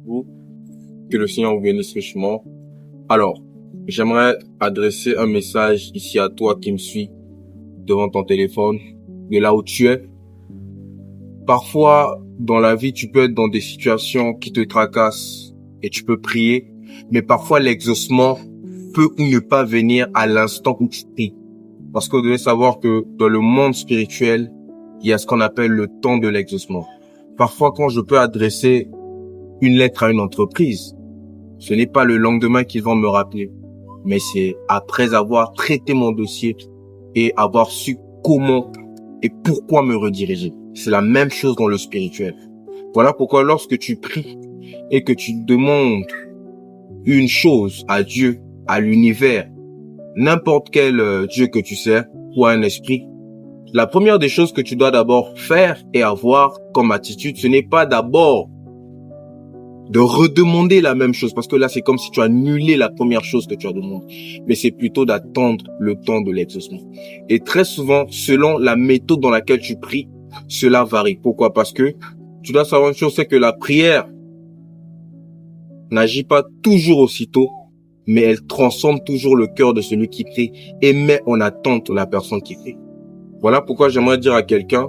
vous. Que le Seigneur vous bénisse richement. Alors, j'aimerais adresser un message ici à toi qui me suis devant ton téléphone, de là où tu es. Parfois, dans la vie, tu peux être dans des situations qui te tracassent et tu peux prier, mais parfois l'exaucement peut ou ne pas venir à l'instant où tu pries. Parce que vous devez savoir que dans le monde spirituel, il y a ce qu'on appelle le temps de l'exaucement. Parfois, quand je peux adresser une lettre à une entreprise, ce n'est pas le lendemain qu'ils vont me rappeler, mais c'est après avoir traité mon dossier et avoir su comment et pourquoi me rediriger. C'est la même chose dans le spirituel. Voilà pourquoi lorsque tu pries et que tu demandes une chose à Dieu, à l'univers, n'importe quel Dieu que tu sers ou à un esprit, la première des choses que tu dois d'abord faire et avoir comme attitude, ce n'est pas d'abord de redemander la même chose, parce que là, c'est comme si tu annulais la première chose que tu as demandé, mais c'est plutôt d'attendre le temps de l'exaucement. Et très souvent, selon la méthode dans laquelle tu pries, cela varie. Pourquoi? Parce que tu dois savoir une chose, c'est que la prière n'agit pas toujours aussitôt, mais elle transforme toujours le cœur de celui qui prie et met en attente la personne qui prie. Voilà pourquoi j'aimerais dire à quelqu'un,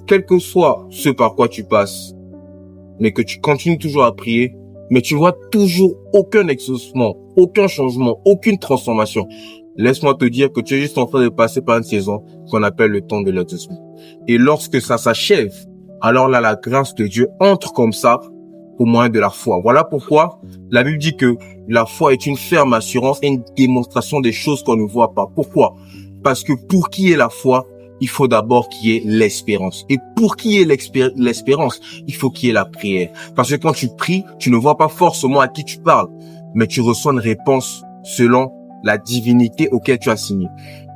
quel que soit ce par quoi tu passes, mais que tu continues toujours à prier, mais tu vois toujours aucun exaucement, aucun changement, aucune transformation. Laisse-moi te dire que tu es juste en train de passer par une saison qu'on appelle le temps de l'exaucement. Et lorsque ça s'achève, alors là, la grâce de Dieu entre comme ça au moyen de la foi. Voilà pourquoi la Bible dit que la foi est une ferme assurance et une démonstration des choses qu'on ne voit pas. Pourquoi? Parce que pour qui est la foi, il faut d'abord qu'il y ait l'espérance. Et pour qu'il y ait l'espérance, il faut qu'il y ait la prière. Parce que quand tu pries, tu ne vois pas forcément à qui tu parles, mais tu reçois une réponse selon la divinité auquel tu as signé.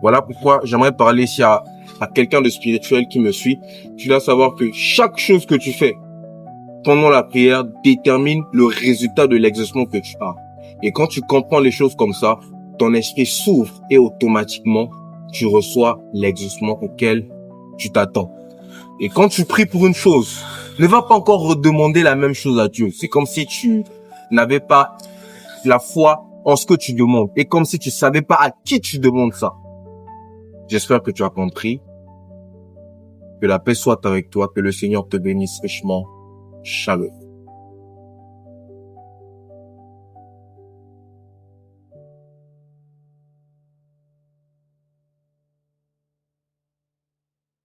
Voilà pourquoi j'aimerais parler ici à quelqu'un de spirituel qui me suit. Tu dois savoir que chaque chose que tu fais pendant la prière détermine le résultat de l'exaucement que tu as. Et quand tu comprends les choses comme ça, ton esprit s'ouvre et automatiquement, tu reçois l'exaucement auquel tu t'attends. Et quand tu pries pour une chose, ne va pas encore redemander la même chose à Dieu. C'est comme si tu n'avais pas la foi en ce que tu demandes. Et comme si tu savais pas à qui tu demandes ça. J'espère que tu as compris. Que la paix soit avec toi. Que le Seigneur te bénisse richement. Shalom.